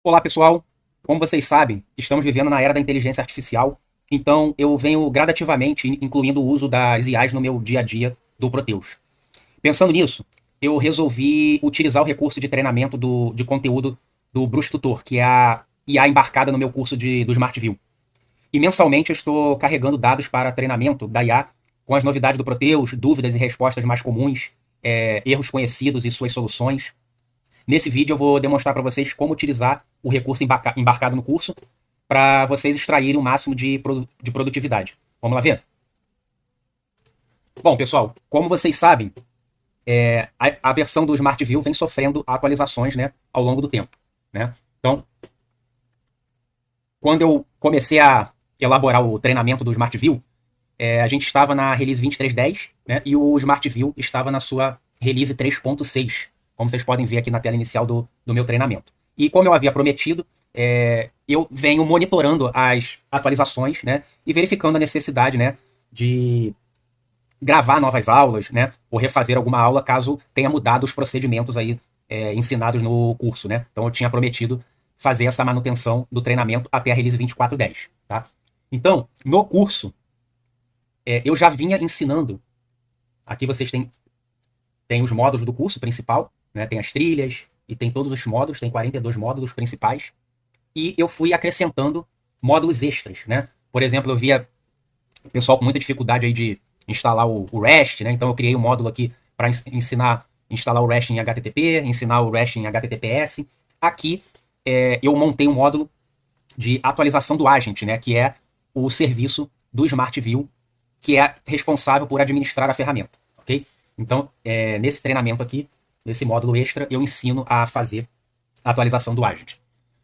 Olá, pessoal. Como vocês sabem, estamos vivendo na era da inteligência artificial, então eu venho gradativamente incluindo o uso das IAs no meu dia a dia do Proteus. Pensando nisso, eu resolvi utilizar o recurso de treinamento de conteúdo do Bruxo Tutor, que é a IA embarcada no meu curso do SmartView. E mensalmente eu estou carregando dados para treinamento da IA com as novidades do Proteus, dúvidas e respostas mais comuns, erros conhecidos e suas soluções. Nesse vídeo eu vou demonstrar para vocês como utilizar o recurso embarcado no curso para vocês extraírem o máximo de produtividade. Vamos lá ver? Bom, pessoal, como vocês sabem, a versão do SmartView vem sofrendo atualizações, né, ao longo do tempo. Né? Então, quando eu comecei a elaborar o treinamento do SmartView, a gente estava na release 23.10, né, e o SmartView estava na sua release 3.6, como vocês podem ver aqui na tela inicial do meu treinamento. E como eu havia prometido, eu venho monitorando as atualizações, né, e verificando a necessidade, né, de gravar novas aulas, né, ou refazer alguma aula caso tenha mudado os procedimentos aí ensinados no curso, né. Então eu tinha prometido fazer essa manutenção do treinamento até a release 24.10, tá? Então, no curso, eu já vinha ensinando. Aqui vocês têm os módulos do curso principal, né? Tem as trilhas e tem todos os módulos, tem 42 módulos principais. E eu fui acrescentando módulos extras, né? Por exemplo, eu via o pessoal com muita dificuldade aí de instalar o REST, né? Então eu criei um módulo aqui para ensinar a instalar o REST em HTTP, ensinar o REST em HTTPS. Aqui eu montei um módulo de atualização do agent, né? Que é o serviço do SmartView que é responsável por administrar a ferramenta, ok? Então, nesse treinamento aqui, nesse módulo extra, eu ensino a fazer a atualização do agent.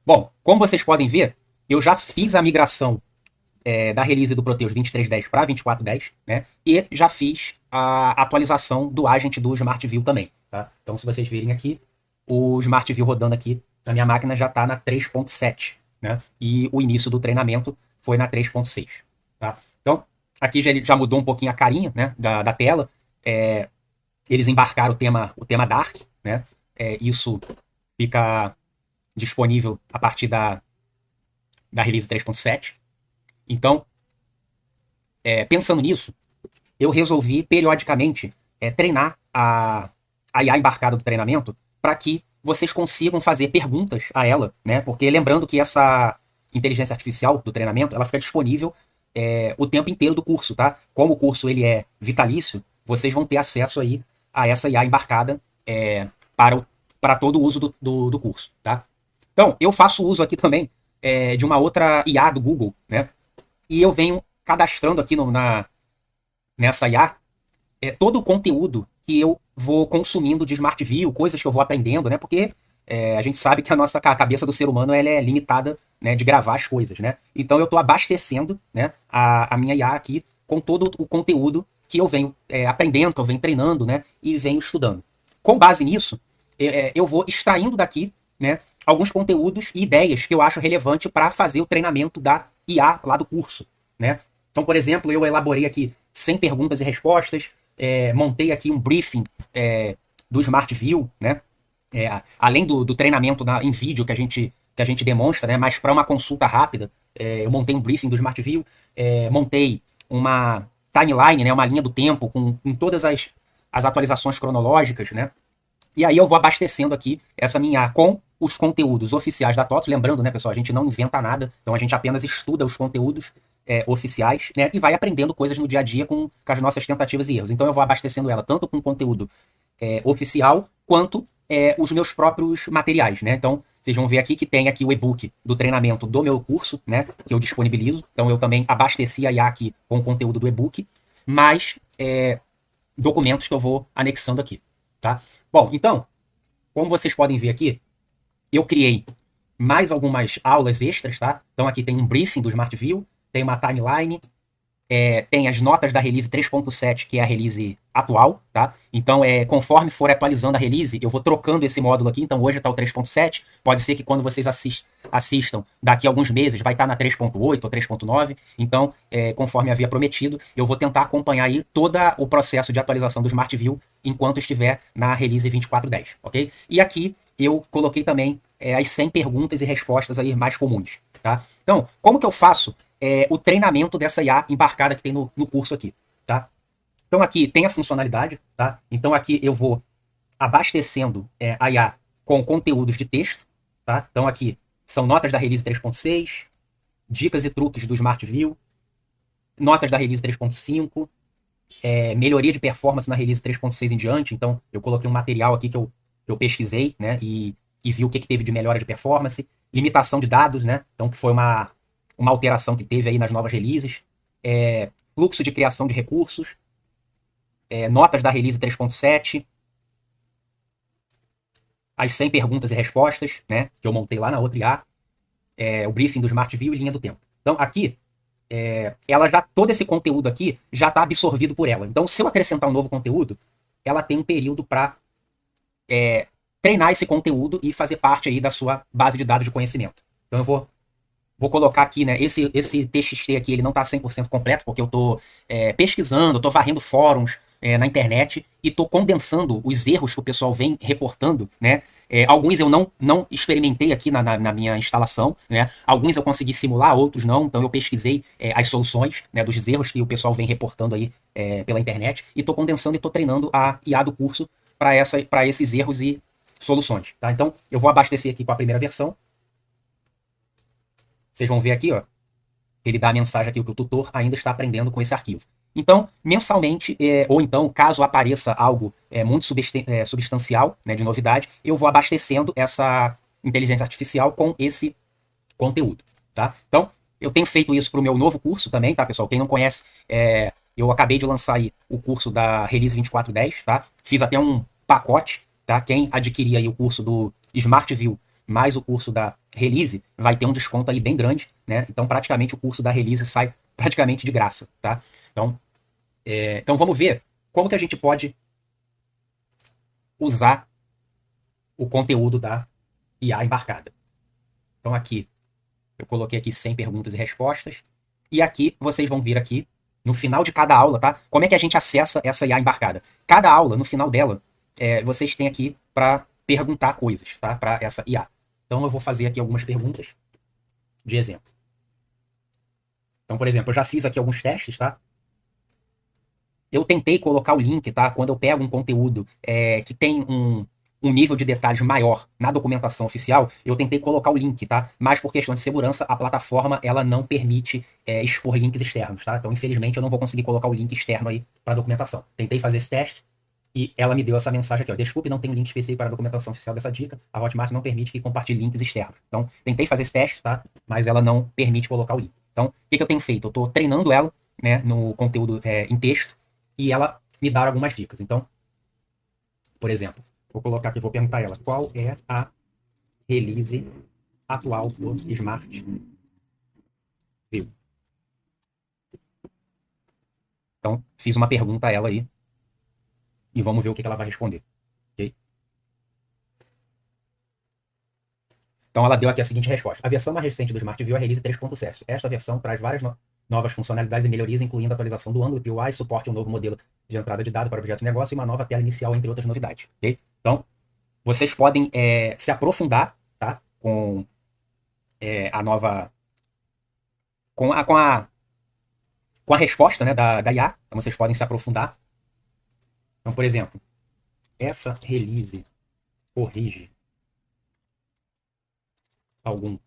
Bom, como vocês podem ver, eu já fiz a migração da release do Proteus 23.10 para 24.10, né? E já fiz a atualização do agent do SmartView também, tá? Então, se vocês virem aqui, o SmartView rodando aqui na minha máquina já está na 3.7, né? E o início do treinamento foi na 3.6, tá? Então, aqui já mudou um pouquinho a carinha, né, da tela. Eles embarcaram o tema Dark, né? Isso fica disponível a partir da release 3.7. Então, pensando nisso, eu resolvi periodicamente treinar a IA embarcada do treinamento para que vocês consigam fazer perguntas a ela, né? Porque lembrando que essa inteligência artificial do treinamento, ela fica disponível o tempo inteiro do curso, tá? Como o curso ele é vitalício, vocês vão ter acesso aí a essa IA embarcada para todo o uso do curso, tá? Então, eu faço uso aqui também de uma outra IA do Google, né? E eu venho cadastrando aqui nessa IA todo o conteúdo que eu vou consumindo de SmartView, coisas que eu vou aprendendo, né? Porque a gente sabe que a cabeça do ser humano ela é limitada, né, de gravar as coisas, né? Então eu estou abastecendo, né, a minha IA aqui com todo o conteúdo que eu venho aprendendo, que eu venho treinando, né, e venho estudando. Com base nisso, eu vou extraindo daqui, né, alguns conteúdos e ideias que eu acho relevante para fazer o treinamento da IA lá do curso, né? Então, por exemplo, eu elaborei aqui 100 perguntas e respostas, montei aqui um briefing do SmartView, né? Além do treinamento em vídeo que a gente demonstra, né? Mas para uma consulta rápida, eu montei um briefing do SmartView, montei uma timeline, né? Uma linha do tempo com todas as atualizações cronológicas, né? E aí eu vou abastecendo aqui essa minha com os conteúdos oficiais da TOTOS. Lembrando, né, pessoal, a gente não inventa nada, então a gente apenas estuda os conteúdos oficiais, né, e vai aprendendo coisas no dia a dia com as nossas tentativas e erros. Então eu vou abastecendo ela tanto com conteúdo oficial quanto os meus próprios materiais, né? Então vocês vão ver aqui que tem aqui o e-book do treinamento do meu curso, né, que eu disponibilizo. Então eu também abasteci a IA aqui com o conteúdo do e-book, mais documentos que eu vou anexando aqui, tá? Bom, então, como vocês podem ver aqui, eu criei mais algumas aulas extras, tá? Então aqui tem um briefing do SmartView, tem uma timeline, tem as notas da release 3.7, que é a release atual, tá? Então, conforme for atualizando a release, eu vou trocando esse módulo aqui. Então, hoje está o 3.7. Pode ser que quando vocês assistam, daqui a alguns meses, vai estar na 3.8 ou 3.9. Então, conforme havia prometido, eu vou tentar acompanhar aí todo o processo de atualização do SmartView enquanto estiver na release 24.10, ok? E aqui eu coloquei também as 100 perguntas e respostas aí mais comuns, tá? Então, como que eu faço o treinamento dessa IA embarcada que tem no curso aqui, tá? Então aqui tem a funcionalidade, tá? Então aqui eu vou abastecendo a IA com conteúdos de texto, tá? Então aqui são notas da release 3.6, dicas e truques do Smart View, notas da release 3.5, melhoria de performance na release 3.6 em diante. Então eu coloquei um material aqui que eu pesquisei, né? E vi o que teve de melhora de performance, limitação de dados, né? Então que foi uma alteração que teve aí nas novas releases, fluxo de criação de recursos, notas da release 3.7, as 100 perguntas e respostas, né, que eu montei lá na outra IA, o briefing do Smart View e linha do tempo. Então aqui, ela já, todo esse conteúdo aqui já está absorvido por ela. Então se eu acrescentar um novo conteúdo, ela tem um período para treinar esse conteúdo e fazer parte aí da sua base de dados de conhecimento. Então eu vou colocar aqui, né, esse TXT aqui, ele não está 100% completo, porque eu estou pesquisando, estou varrendo fóruns na internet e estou condensando os erros que o pessoal vem reportando, né? Alguns eu não experimentei aqui na minha instalação, né? Alguns eu consegui simular, outros não. Então eu pesquisei as soluções, né, dos erros que o pessoal vem reportando aí pela internet e estou condensando e estou treinando a IA do curso para esses erros e soluções, tá? Então eu vou abastecer aqui com a primeira versão. Vocês vão ver aqui, ó, ele dá a mensagem aqui que o tutor ainda está aprendendo com esse arquivo. Então, mensalmente, ou então, caso apareça algo muito substancial, né, de novidade, eu vou abastecendo essa inteligência artificial com esse conteúdo, tá? Então, eu tenho feito isso para o meu novo curso também, tá, pessoal? Quem não conhece, eu acabei de lançar aí o curso da Release 2410, tá? Fiz até um pacote, tá? Quem adquirir aí o curso do Smart View mais o curso da Release vai ter um desconto aí bem grande, né? Então, praticamente, o curso da Release sai praticamente de graça, tá? Então vamos ver como que a gente pode usar o conteúdo da IA embarcada. Então aqui, eu coloquei aqui 100 perguntas e respostas. E aqui, vocês vão vir aqui, no final de cada aula, tá? Como é que a gente acessa essa IA embarcada? Cada aula, no final dela, vocês têm aqui para perguntar coisas, tá? Para essa IA. Então eu vou fazer aqui algumas perguntas de exemplo. Então, por exemplo, eu já fiz aqui alguns testes, tá? Eu tentei colocar o link, tá? Quando eu pego um conteúdo que tem um nível de detalhes maior na documentação oficial, eu tentei colocar o link, tá? Mas por questão de segurança, a plataforma ela não permite expor links externos, tá? Então, infelizmente, eu não vou conseguir colocar o link externo aí para a documentação. Tentei fazer esse teste e ela me deu essa mensagem aqui, ó. Desculpe, não tem um link específico para a documentação oficial dessa dica. A Hotmart não permite que compartilhe links externos. Então, tentei fazer esse teste, tá? Mas ela não permite colocar o link. Então, o que eu tenho feito? Eu estou treinando ela, né, no conteúdo em texto e ela me dá algumas dicas. Então, por exemplo, vou colocar aqui, vou perguntar a ela qual é a release atual do Smart View. Então, fiz uma pergunta a ela aí e vamos ver o que ela vai responder. Okay? Então, ela deu aqui a seguinte resposta. A versão mais recente do Smart View é a release 3.7. Esta versão traz várias novas funcionalidades e melhorias, incluindo a atualização do ângulo POI, suporte a um novo modelo de entrada de dados para objetos de negócio e uma nova tela inicial, entre outras novidades. Okay? Então, vocês podem se aprofundar, tá? Com a nova... Com a resposta, né, da IA. Então, vocês podem se aprofundar. Então, por exemplo, essa release corrige algum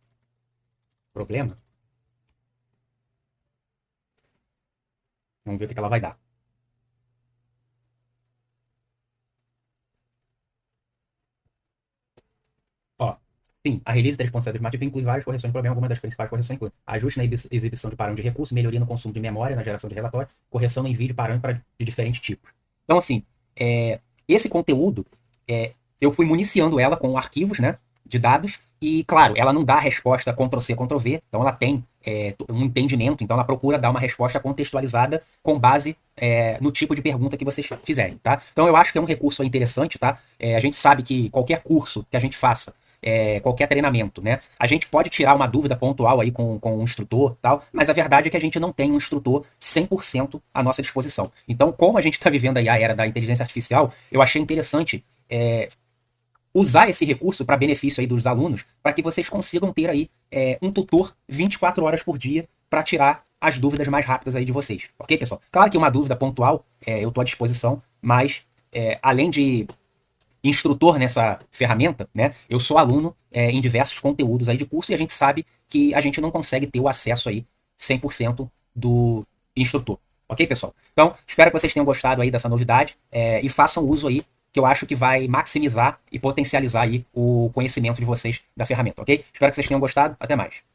problema? Vamos ver o que ela vai dar. Ó, sim, a release 3.7 do Smart View inclui várias correções de problema. Algumas das principais correções incluem ajuste na exibição de parâmetro de recurso, melhoria no consumo de memória, na geração de relatório, correção em vídeo parâmetro de diferentes tipos. Então, assim, esse conteúdo, eu fui municiando ela com arquivos, né, de dados, e, claro, ela não dá a resposta Ctrl+C, Ctrl+V, então ela tem um entendimento, então ela procura dar uma resposta contextualizada com base no tipo de pergunta que vocês fizerem, tá? Então eu acho que é um recurso interessante, tá? A gente sabe que qualquer curso que a gente faça, qualquer treinamento, né? A gente pode tirar uma dúvida pontual aí com um instrutor, tal, mas a verdade é que a gente não tem um instrutor 100% à nossa disposição. Então, como a gente está vivendo aí a era da inteligência artificial, eu achei interessante usar esse recurso para benefício aí dos alunos, para que vocês consigam ter aí um tutor 24 horas por dia para tirar as dúvidas mais rápidas aí de vocês. Ok, pessoal? Claro que uma dúvida pontual eu estou à disposição, mas além de instrutor nessa ferramenta, né? Eu sou aluno em diversos conteúdos aí de curso e a gente sabe que a gente não consegue ter o acesso aí 100% do instrutor. Ok, pessoal? Então, espero que vocês tenham gostado aí dessa novidade e façam uso aí, que eu acho que vai maximizar e potencializar aí o conhecimento de vocês da ferramenta, ok? Espero que vocês tenham gostado. Até mais.